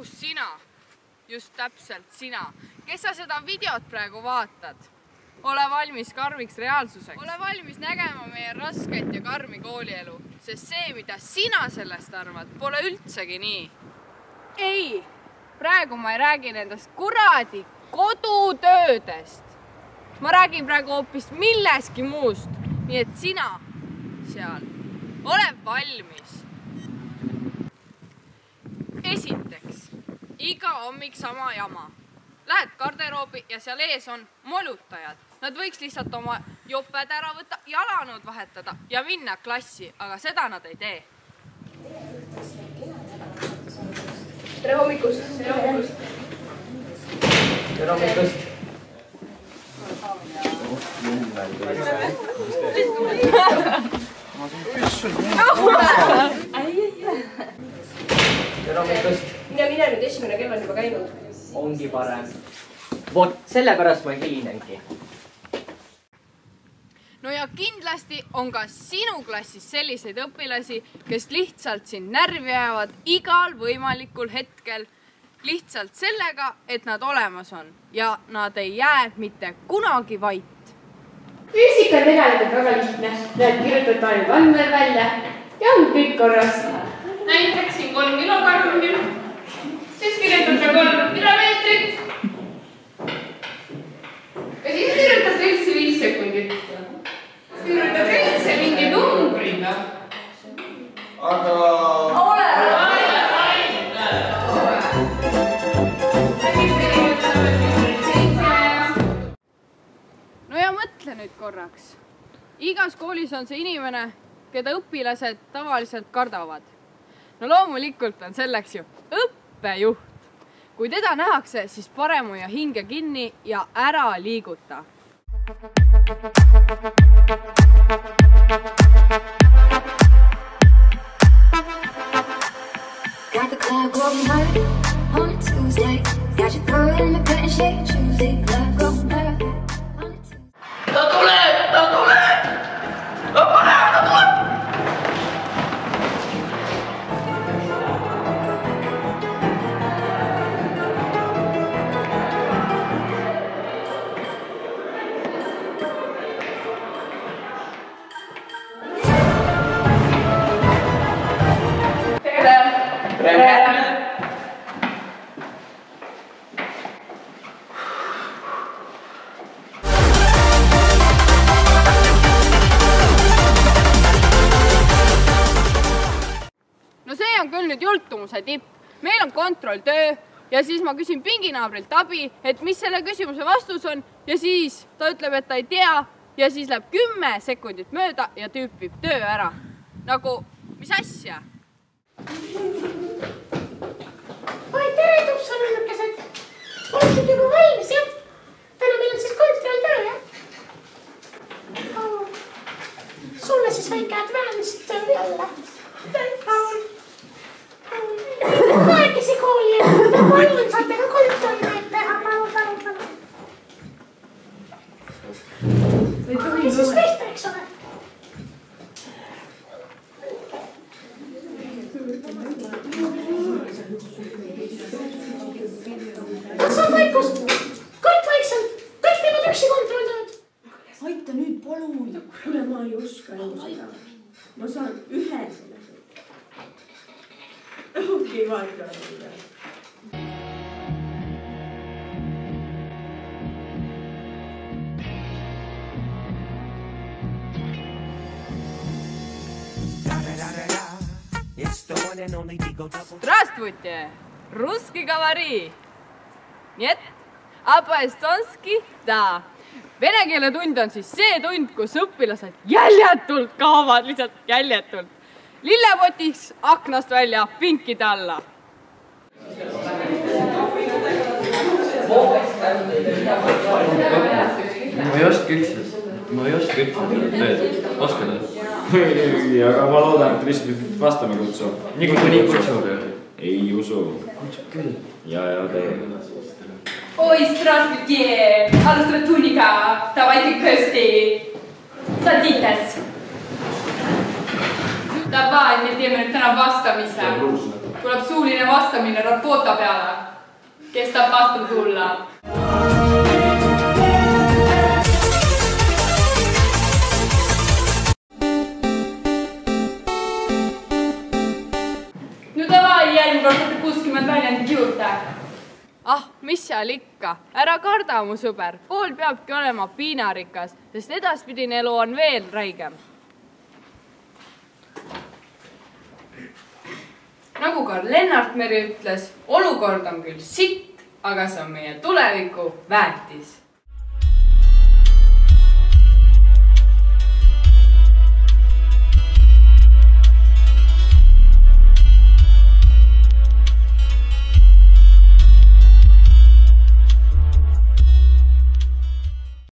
just sina, just täpselt sina, kes sa seda videot praegu vaatad. Ole valmis karmiks reaalsuseks. Ole valmis nägema meie rasket ja karmi koolielu, sest see, mida sina sellest arvad, pole üldsegi nii. Ei, praegu ma ei räägi nendest kuradi kodutöödest. Ma räägin praegu hoopis milleski muust, nii et sina seal, ole valmis. Esiteks, iga hommik sama jama. Lähed garderoobi ja seal ees on molutajad. Nad võiks lihtsalt oma joped ära võtta, jalanõud vahetada ja minna klassi, aga seda nad ei tee. Tere hommikust! Tere hommikust! Tere hommikust! Tere hommikust! Mine nüüd esimene kell on juba käinud. Ongi parem. Vot, sellepärast ma hilinengi. No ja kindlasti on ka sinu klassis selliseid õpilasi, kes lihtsalt siin närvi jäävad igal võimalikul hetkel lihtsalt sellega, et nad olemas on ja nad ei jää mitte kunagi vait. Füüsika on tegelikult väga lihtne. Näed, kirjutad ainult andmed välja ja on kõik korras. Näiteks siin 3 kilokarmil, siis kirjutate 3 kilomeetrit ja siis kirjutate üldse 5 sekundit. Kirjutate üldse mingi numbriga. Aga... No ja mõtle nüüd korraks. Igas koolis on see inimene, keda õpilased tavaliselt kardavad. No loomulikult on selleks ju õppejuht. Kui teda nähakse, siis parem hoia hinge kinni ja ära liiguta. Got the club going hard on a Tuesday. Got your girl in the bed and shake Tuesday. Club going hard on a Tuesday. Ta tuleb! Ta tuleb! Ta tuleb! No see on küll nüüd jultumuse tipp. Meil on kontrolltöö ja siis ma küsin pinginaabrilt abi, et mis selle küsimuse vastus on ja siis ta ütleb, et ta ei tea ja siis läheb 10 sekundit mööda ja tüüp viib töö ära. Nagu, mis asja? Oi, tere tupsanannukesed! Olete juba valmis, jah? Täna meil on siis kontrolltöö, jah? Sulle siis väike advanced töö jälle. Aegisi kooli, ja palun saate ka kontrolltööd teha, palun. Ja siis pihta, eks ole? Kas on vaikust? Kõik vaikselt, kõik teevad üksi kontrolltööd. Aita nüüd palun. Kuule, ma ei oska ju seda. Ma saan ühe selle. Okei, vaata. Здравствуйте! Русский говори! Нет? А по-эстонски? Да. Vene keele tund on siis see tund, kus õpilased jäljetult kaovad, lihtsalt jäljetult. Lillepotiks aknast välja, pinkide alla. Ma ei oska üldse tööd. Oskad? Aga ma loodan, et lihtsalt vastame kutsu. Niikuinii kutsub. Ei usu. Kutsub küll. Ja tee. Oi, здравствуйте! Alustab tunniga. Давайте kõsti. Sadites. Davai, me teeme nüüd täna vastamise. tuleb suuline vastamine rapota peale. Kes tahab vastama tulla? No davai, järgmine kord saate 60 väljendit juurde. Ah, mis seal ikka? Ära karda, mu sõber. Kool peabki olema piinarikas, sest edaspidine elu on veel räigem. Nagu Karl Lennart Meri ütles, olukord on küll sitt, aga see on meie tuleviku väetis.